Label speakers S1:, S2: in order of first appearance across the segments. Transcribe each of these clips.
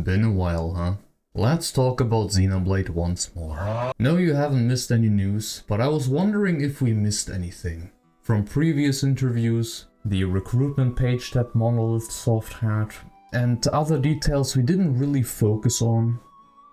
S1: Been a while, huh? Let's talk about Xenoblade once more. No, you haven't missed any news, but I was wondering if we missed anything. From previous interviews, the recruitment page that Monolith Soft had, and other details we didn't really focus on.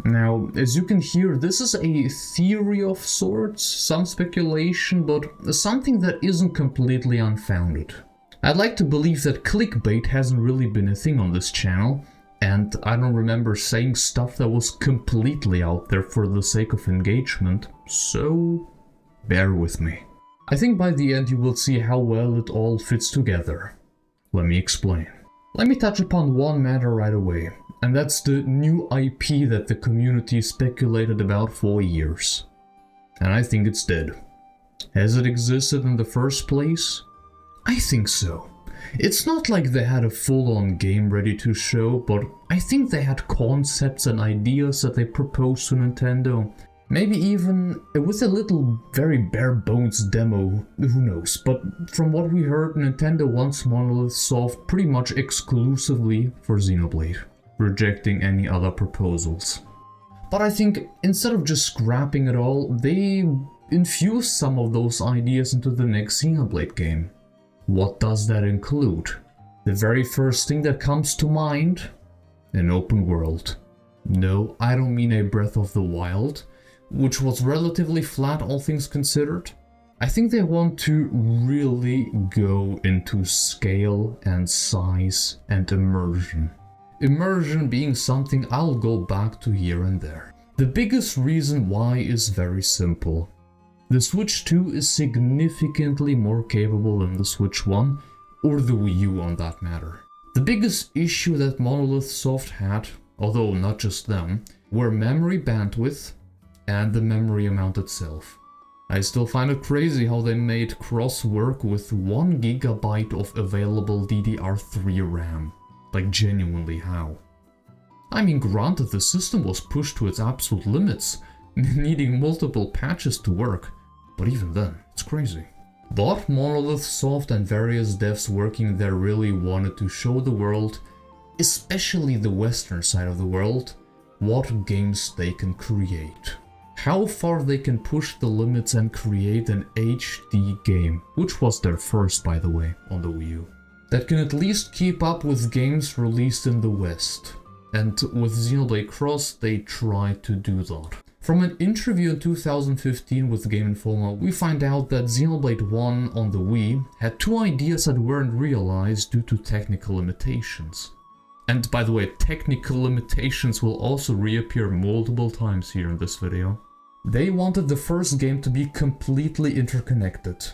S1: Now, as you can hear, this is a theory of sorts, some speculation, but something that isn't completely unfounded. I'd like to believe that clickbait hasn't really been a thing on this channel, and I don't remember saying stuff that was completely out there for the sake of engagement, so bear with me. I think by the end you will see how well it all fits together. Let me explain. Let me touch upon one matter right away, and that's the new IP that the community speculated about for years. And I think it's dead. Has it existed in the first place? I think so. It's not like they had a full-on game ready to show, but I think they had concepts and ideas that they proposed to Nintendo. Maybe even with a little very bare-bones demo, who knows. But from what we heard, Nintendo wants Monolith Soft pretty much exclusively for Xenoblade, rejecting any other proposals. But I think instead of just scrapping it all, they infused some of those ideas into the next Xenoblade game. What does that include? The very first thing that comes to mind? An open world. No, I don't mean a Breath of the Wild, which was relatively flat all things considered. I think they want to really go into scale and size and immersion. Immersion being something I'll go back to here and there. The biggest reason why is very simple. The Switch 2 is significantly more capable than the Switch 1, or the Wii U on that matter. The biggest issue that Monolith Soft had, although not just them, were memory bandwidth and the memory amount itself. I still find it crazy how they made cross work with 1 GB of available DDR3 RAM. Like, genuinely how? I mean, granted, the system was pushed to its absolute limits, needing multiple patches to work, but even then, it's crazy. But Monolith Soft and various devs working there really wanted to show the world, especially the western side of the world, what games they can create. How far they can push the limits and create an HD game, which was their first, by the way, on the Wii U, that can at least keep up with games released in the West. And with Xenoblade Cross, they tried to do that. From an interview in 2015 with Game Informer, we find out that Xenoblade 1 on the Wii had 2 ideas that weren't realized due to technical limitations. And by the way, technical limitations will also reappear multiple times here in this video. They wanted the first game to be completely interconnected.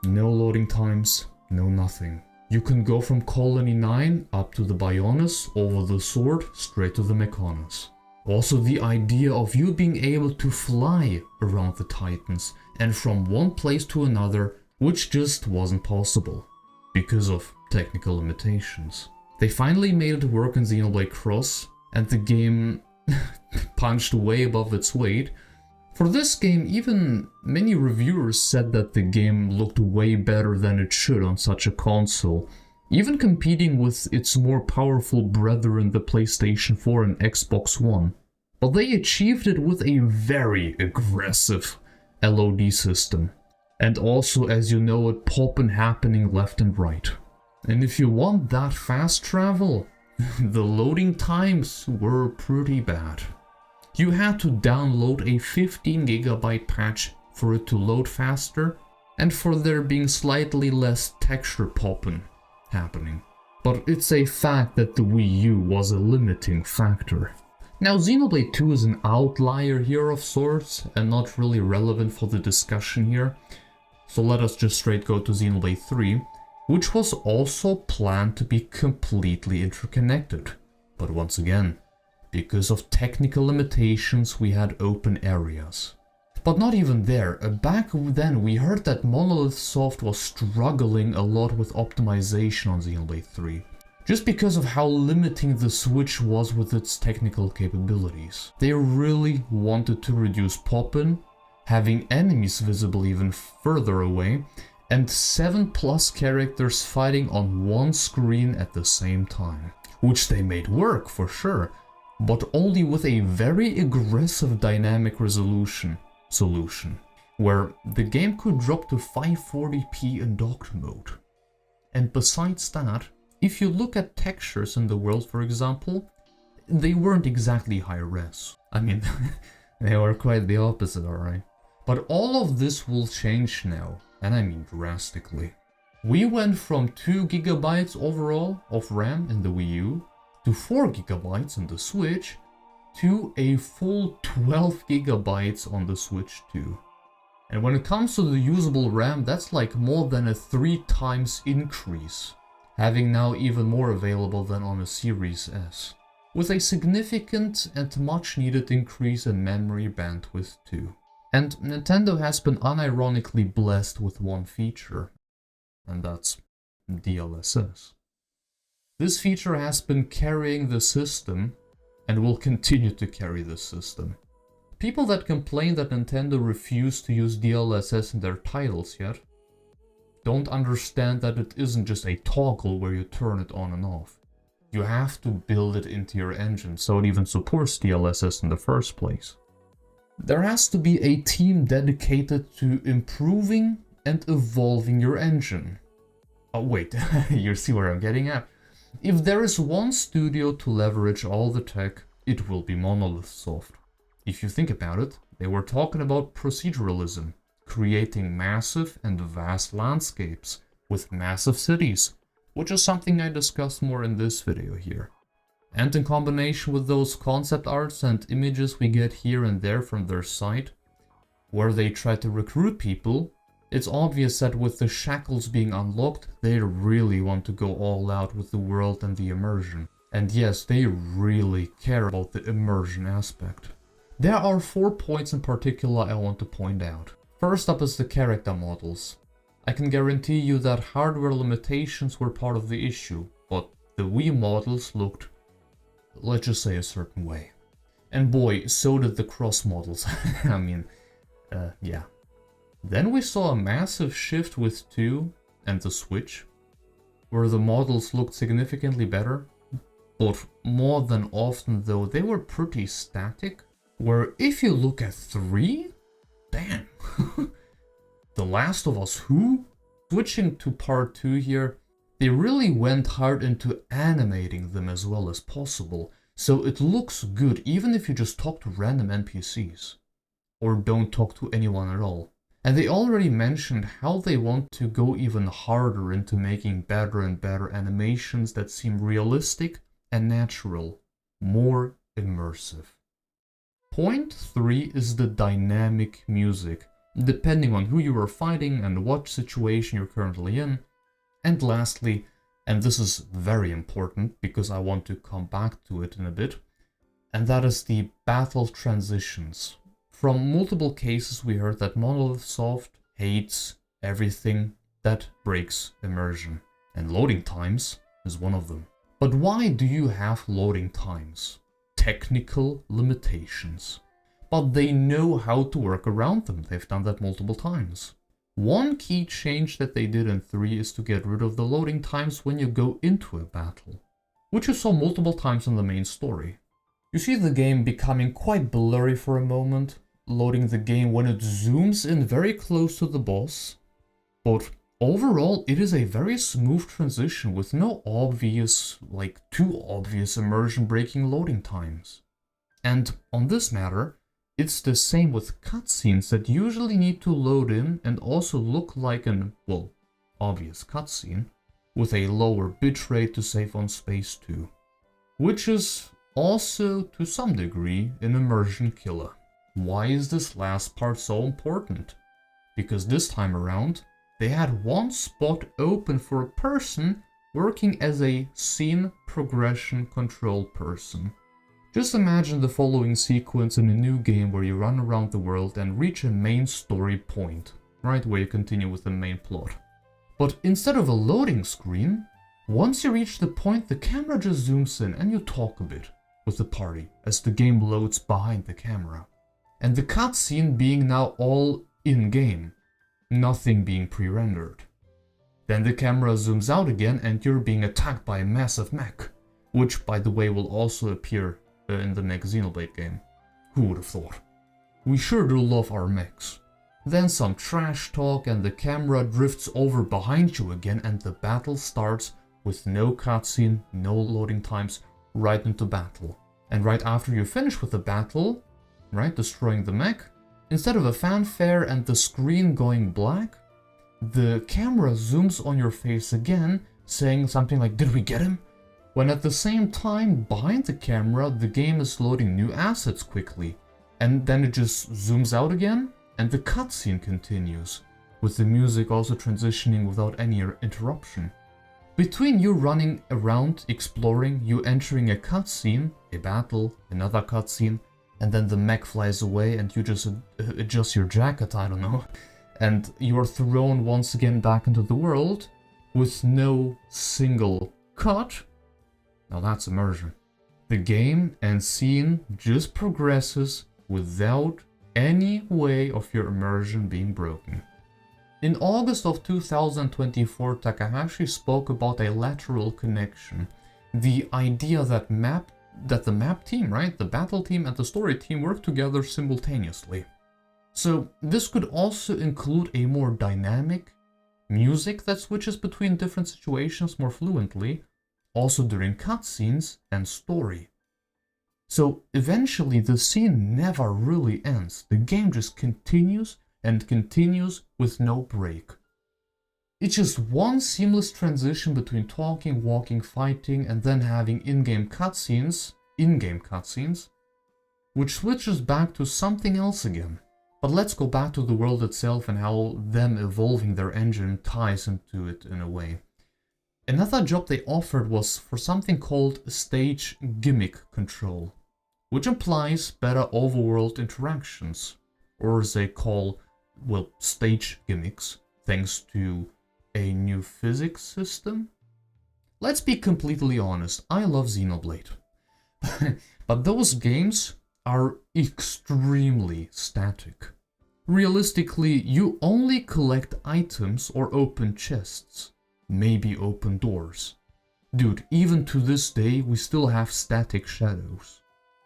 S1: No loading times, no nothing. You can go from Colony 9 up to the Bionis, over the sword, straight to the Mechonis. Also the idea of you being able to fly around the Titans and from one place to another, which just wasn't possible because of technical limitations. They finally made it work in Xenoblade Cross, and the game punched way above its weight. For this game, even many reviewers said that the game looked way better than it should on such a console, even competing with its more powerful brethren, the PlayStation 4 and Xbox One. But they achieved it with a very aggressive LOD system, and also, as you know, it poppin' happening left and right. And if you want that fast travel, the loading times were pretty bad. You had to download a 15 GB patch for it to load faster, and for there being slightly less texture poppin' happening. But it's a fact that the Wii U was a limiting factor. Now, Xenoblade 2 is an outlier here of sorts, and not really relevant for the discussion here, so let us just straight go to Xenoblade 3, which was also planned to be completely interconnected. But once again, because of technical limitations, we had open areas. But not even there. Back then we heard that Monolith Soft was struggling a lot with optimization on Xenoblade 3. Just because of how limiting the Switch was with its technical capabilities. They really wanted to reduce pop-in, having enemies visible even further away, and 7+ characters fighting on one screen at the same time. Which they made work for sure. but only with a very aggressive dynamic resolution solution, where the game could drop to 540p in docked mode. And besides that, if you look at textures in the world, for example, they weren't exactly high res. I mean, they were quite the opposite, alright? But all of this will change now, and I mean drastically. We went from 2 GB overall of RAM in the Wii U to 4 GB in the Switch to a full 12 GB on the Switch too. And when it comes to the usable RAM, that's like more than a 3 times increase, having now even more available than on a Series S, with a significant and much needed increase in memory bandwidth too. And Nintendo has been unironically blessed with one feature, and that's DLSS. This feature has been carrying the system and will continue to carry the system. People that complain that Nintendo refused to use DLSS in their titles yet don't understand that it isn't just a toggle where you turn it on and off. You have to build it into your engine so it even supports DLSS in the first place. There has to be a team dedicated to improving and evolving your engine. Oh wait, you see where I'm getting at? If there is one studio to leverage all the tech, it will be Monolith Soft. If you think about it, they were talking about proceduralism, creating massive and vast landscapes with massive cities, which is something I discuss more in this video here. And in combination with those concept arts and images we get here and there from their site, where they try to recruit people, it's obvious that with the shackles being unlocked, they really want to go all out with the world and the immersion. And yes, they really care about the immersion aspect. There are 4 points in particular I want to point out. First up is the character models. I can guarantee you that hardware limitations were part of the issue, but the Wii models looked, let's just say, a certain way. And boy, so did the cross models. I mean, yeah. Then we saw a massive shift with 2 and the Switch, where the models looked significantly better, but more than often though they were pretty static, where if you look at 3, damn. The Last of Us Who? Switching to part 2 here, they really went hard into animating them as well as possible, so it looks good even if you just talk to random NPCs, or don't talk to anyone at all. And they already mentioned how they want to go even harder into making better and better animations that seem realistic and natural, more immersive. Point 3 is the dynamic music, depending on who you are fighting and what situation you're currently in. And lastly, and this is very important because I want to come back to it in a bit, and that is the battle transitions. From multiple cases we heard that Monolith Soft hates everything that breaks immersion, and loading times is one of them. But why do you have loading times? Technical limitations. But they know how to work around them, they've done that multiple times. One key change that they did in 3 is to get rid of the loading times when you go into a battle, which you saw multiple times in the main story. You see the game becoming quite blurry for a moment, loading the game when it zooms in very close to the boss, but overall it is a very smooth transition with no obvious, too obvious immersion-breaking loading times. And on this matter, it's the same with cutscenes that usually need to load in and also look like an, well, obvious cutscene, with a lower bitrate to save on space too. Which is also, to some degree, an immersion killer. Why is this last part so important? Because this time around, they had one spot open for a person working as a scene progression control person. Just imagine the following sequence in a new game where you run around the world and reach a main story point, right, where you continue with the main plot. But instead of a loading screen, once you reach the point, the camera just zooms in and you talk a bit with the party as the game loads behind the camera. And the cutscene being now all in-game, nothing being pre-rendered. Then the camera zooms out again and you're being attacked by a massive mech, which by the way will also appear in the next Xenoblade game. Who would have thought? We sure do love our mechs. Then some trash talk and the camera drifts over behind you again and the battle starts with no cutscene, no loading times, right into battle. And right after you finish with the battle, right, destroying the mech, instead of a fanfare and the screen going black, the camera zooms on your face again, saying something like, "Did we get him?" When at the same time, behind the camera, the game is loading new assets quickly. And then it just zooms out again, and the cutscene continues, with the music also transitioning without any interruption. Between you running around, exploring, you entering a cutscene, a battle, another cutscene, and then the mech flies away and you just adjust your jacket, I don't know, and you are thrown once again back into the world with no single cut. Now that's immersion. The game and scene just progresses without any way of your immersion being broken. In August of 2024, Takahashi spoke about a lateral connection. The idea that the map team, right, the battle team and the story team work together simultaneously. So this could also include a more dynamic music that switches between different situations more fluently, also during cutscenes and story. So eventually the scene never really ends. The game just continues and continues with no break. It's just one seamless transition between talking, walking, fighting, and then having in-game cutscenes, which switches back to something else again. But let's go back to the world itself and how them evolving their engine ties into it in a way. Another job they offered was for something called stage gimmick control, which implies better overworld interactions, or as they call, well, stage gimmicks, thanks to a new physics system. Let's be completely honest, I love Xenoblade, but those games are extremely static. Realistically, you only collect items or open chests, maybe open doors. Dude, even to this day, we still have static shadows.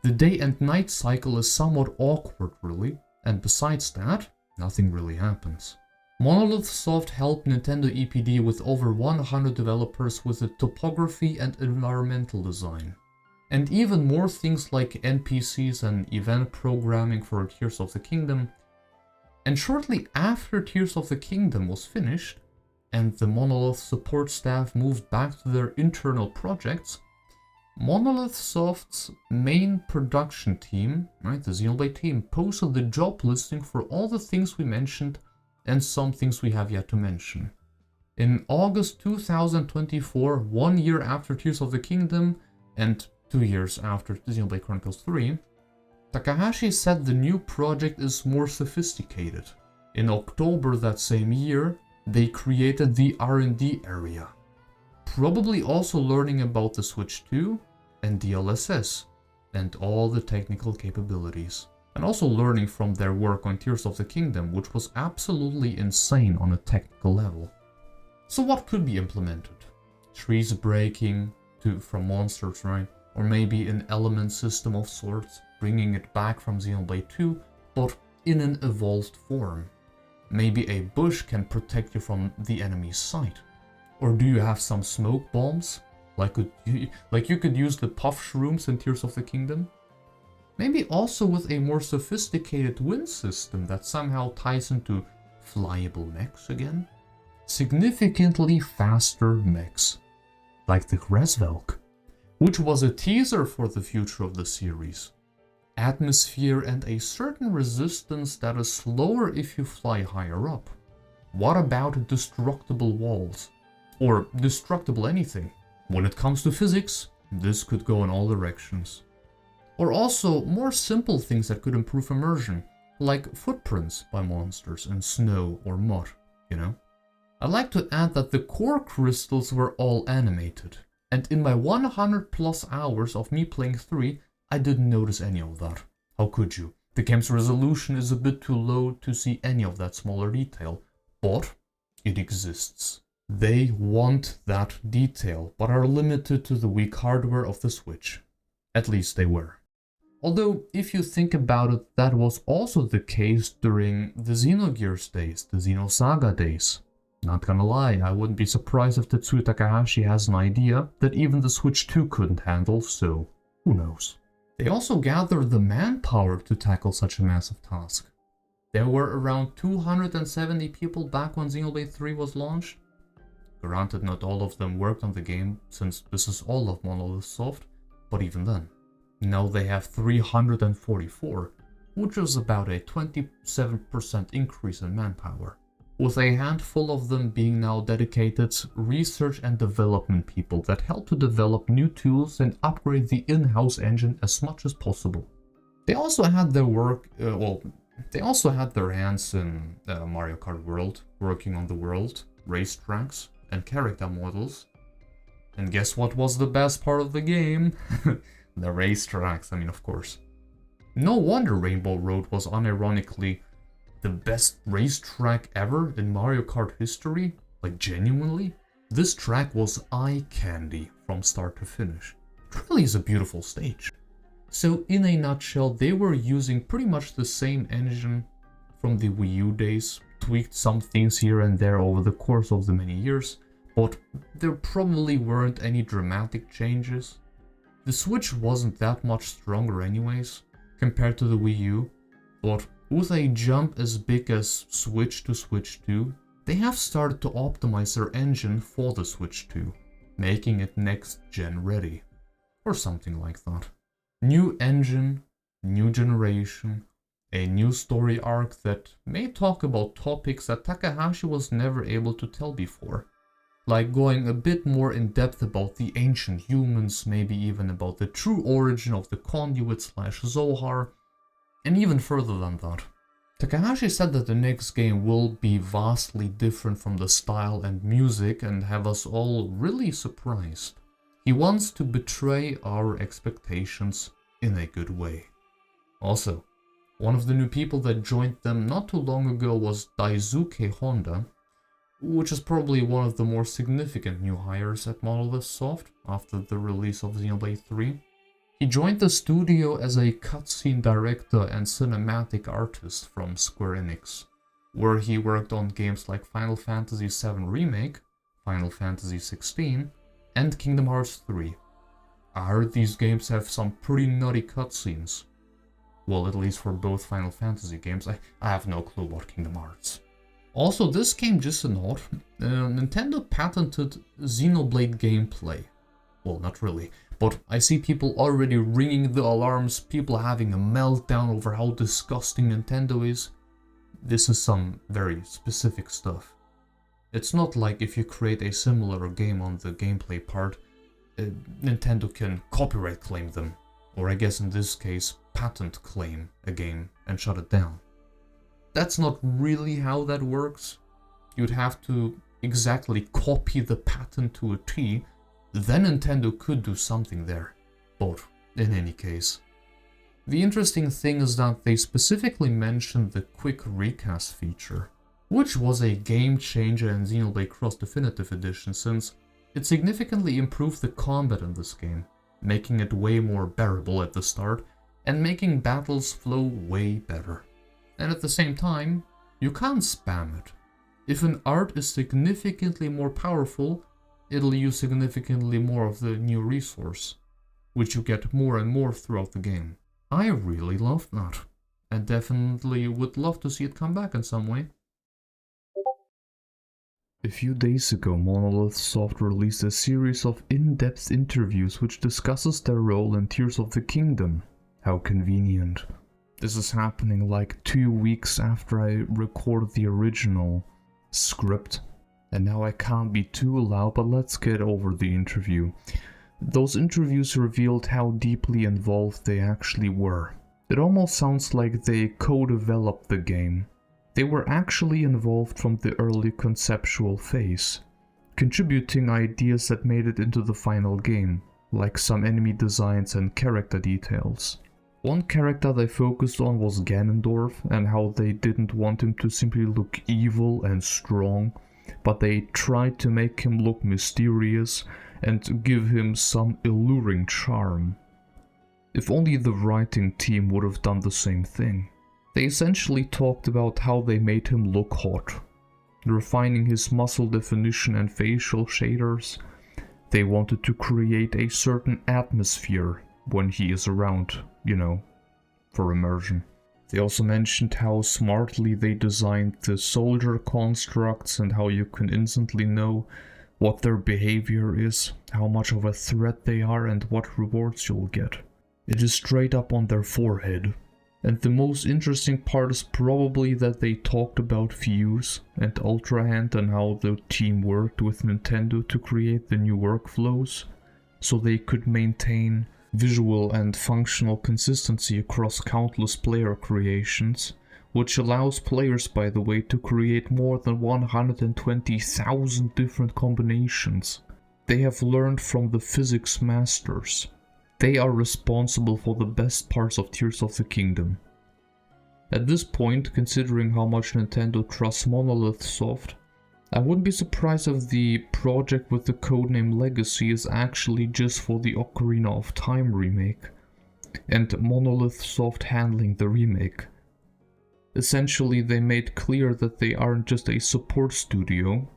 S1: The day and night cycle is somewhat awkward, really, and besides that, nothing really happens. Monolith Soft helped Nintendo EPD with over 100 developers with the topography and environmental design. And even more things like NPCs and event programming for Tears of the Kingdom. And shortly after Tears of the Kingdom was finished, and the Monolith support staff moved back to their internal projects, Monolith Soft's main production team, right, the Xenoblade team, posted the job listing for all the things we mentioned and some things we have yet to mention. In August 2024, 1 year after Tears of the Kingdom and 2 years after Xenoblade Chronicles 3, Takahashi said the new project is more sophisticated. In October that same year, they created the R&D area, probably also learning about the Switch 2 and DLSS and all the technical capabilities, and also learning from their work on Tears of the Kingdom, which was absolutely insane on a technical level. So what could be implemented? Trees breaking from monsters, right? Or maybe an element system of sorts, bringing it back from Xenoblade 2, but in an evolved form. Maybe a bush can protect you from the enemy's sight. Or do you have some smoke bombs? Like you could use the puff shrooms in Tears of the Kingdom? Maybe also with a more sophisticated wind system that somehow ties into flyable mechs again? Significantly faster mechs, like the Gresvelk, which was a teaser for the future of the series. Atmosphere and a certain resistance that is slower if you fly higher up. What about destructible walls? Or destructible anything? When it comes to physics, this could go in all directions. Or also more simple things that could improve immersion, like footprints by monsters in snow or mud, you know? I'd like to add that the core crystals were all animated, and in my 100 plus hours of me playing 3, I didn't notice any of that. How could you? The game's resolution is a bit too low to see any of that smaller detail, but it exists. They want that detail, but are limited to the weak hardware of the Switch. At least they were. Although, if you think about it, that was also the case during the Xenogears days, the Xenosaga days. Not gonna lie, I wouldn't be surprised if Tetsuya Takahashi has an idea that even the Switch 2 couldn't handle, so who knows. They also gathered the manpower to tackle such a massive task. There were around 270 people back when Xenoblade 3 was launched. Granted, not all of them worked on the game, since this is all of Monolith Soft, but even then. Now they have 344, which is about a 27% increase in manpower, with a handful of them being now dedicated research and development people that help to develop new tools and upgrade the in-house engine as much as possible. They also had their hands in Mario Kart World, working on the world, racetracks, and character models. And guess what was the best part of the game? The racetracks, I mean, of course. No wonder Rainbow Road was unironically the best racetrack ever in Mario Kart history. Like, genuinely. This track was eye candy from start to finish. It really is a beautiful stage. So, in a nutshell, they were using pretty much the same engine from the Wii U days, tweaked some things here and there over the course of the many years, but there probably weren't any dramatic changes. The Switch wasn't that much stronger anyways, compared to the Wii U, but with a jump as big as Switch to Switch 2, they have started to optimize their engine for the Switch 2, making it next-gen ready, or something like that. New engine, new generation, a new story arc that may talk about topics that Takahashi was never able to tell before. Like going a bit more in depth about the ancient humans, maybe even about the true origin of the conduit/Zohar, and even further than that. Takahashi said that the next game will be vastly different from the style and music and have us all really surprised. He wants to betray our expectations in a good way. Also, one of the new people that joined them not too long ago was Daisuke Honda, which is probably one of the more significant new hires at Monolith Soft after the release of Xenoblade 3. He joined the studio as a cutscene director and cinematic artist from Square Enix, where he worked on games like Final Fantasy VII Remake, Final Fantasy XVI, and Kingdom Hearts 3. I heard these games have some pretty nutty cutscenes. Well, at least for both Final Fantasy games. I have no clue about Kingdom Hearts. Also, this game, just a note, Nintendo patented Xenoblade gameplay. Well, not really, but I see people already ringing the alarms, people having a meltdown over how disgusting Nintendo is. This is some very specific stuff. It's not like if you create a similar game on the gameplay part, Nintendo can copyright claim them, or I guess in this case, patent claim a game and shut it down. That's not really how that works. You'd have to exactly copy the patent to a T, then Nintendo could do something there. But in any case. The interesting thing is that they specifically mentioned the quick recast feature, which was a game changer in Xenoblade Cross Definitive Edition since it significantly improved the combat in this game, making it way more bearable at the start and making battles flow way better. And at the same time, you can't spam it. If an art is significantly more powerful, it'll use significantly more of the new resource, which you get more and more throughout the game. I really love that, and definitely would love to see it come back in some way. A few days ago, Monolith Soft released a series of in-depth interviews which discusses their role in Tears of the Kingdom. How convenient. This is happening like 2 weeks after I recorded the original script, and now I can't be too loud, but let's get over the interview. Those interviews revealed how deeply involved they actually were. It almost sounds like they co-developed the game. They were actually involved from the early conceptual phase, contributing ideas that made it into the final game, like some enemy designs and character details. One character they focused on was Ganondorf and how they didn't want him to simply look evil and strong, but they tried to make him look mysterious and give him some alluring charm. If only the writing team would have done the same thing. They essentially talked about how they made him look hot, refining his muscle definition and facial shaders. They wanted to create a certain atmosphere when he is around, you know, for immersion. They also mentioned how smartly they designed the soldier constructs and how you can instantly know what their behavior is, how much of a threat they are, and what rewards you'll get. It is straight up on their forehead. And the most interesting part is probably that they talked about Fuse and Ultra Hand and how the team worked with Nintendo to create the new workflows, so they could maintain visual and functional consistency across countless player creations, which allows players, by the way, to create more than 120,000 different combinations. They have learned from the physics masters. They are responsible for the best parts of Tears of the Kingdom. At this point, considering how much Nintendo trusts Monolith Soft, I wouldn't be surprised if the project with the codename Legacy is actually just for the Ocarina of Time remake, and Monolith Soft handling the remake. Essentially, they made clear that they aren't just a support studio,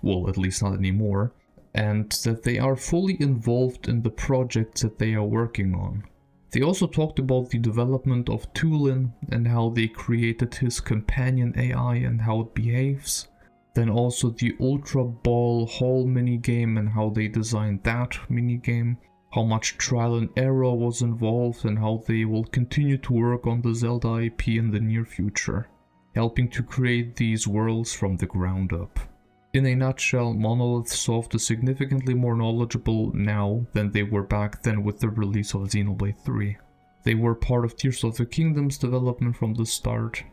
S1: well, at least not anymore, and that they are fully involved in the projects that they are working on. They also talked about the development of Tulin and how they created his companion AI and how it behaves. Then also the Ultra Ball Hall minigame and how they designed that minigame, how much trial and error was involved, and how they will continue to work on the Zelda IP in the near future, helping to create these worlds from the ground up. In a nutshell, Monolith Soft is significantly more knowledgeable now than they were back then with the release of Xenoblade 3. They were part of Tears of the Kingdom's development from the start,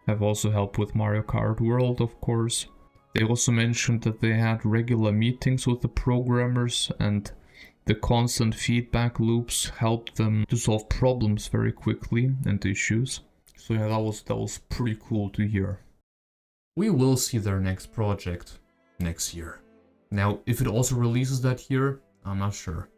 S1: have also helped with Mario Kart World, of course. They also mentioned that they had regular meetings with the programmers, and the constant feedback loops helped them to solve problems very quickly and issues. So yeah, that was pretty cool to hear. We will see their next project next year. Now, if it also releases that year, I'm not sure.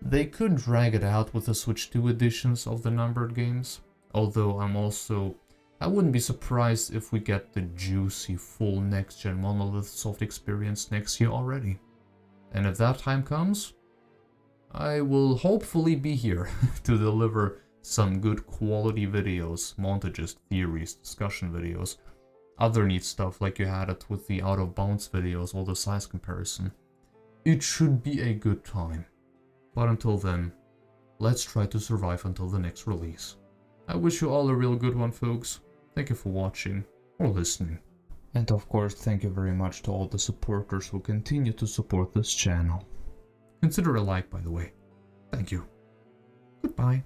S1: They could drag it out with the Switch 2 editions of the numbered games, although I wouldn't be surprised if we get the juicy full next-gen Monolith Soft experience next year already. And if that time comes, I will hopefully be here to deliver some good quality videos, montages, theories, discussion videos, other neat stuff like you had it with the Out of Bounds videos or the size comparison. It should be a good time. But until then, let's try to survive until the next release. I wish you all a real good one, folks. Thank you for watching or listening. And of course, thank you very much to all the supporters who continue to support this channel. Consider a like, by the way. Thank you. Goodbye.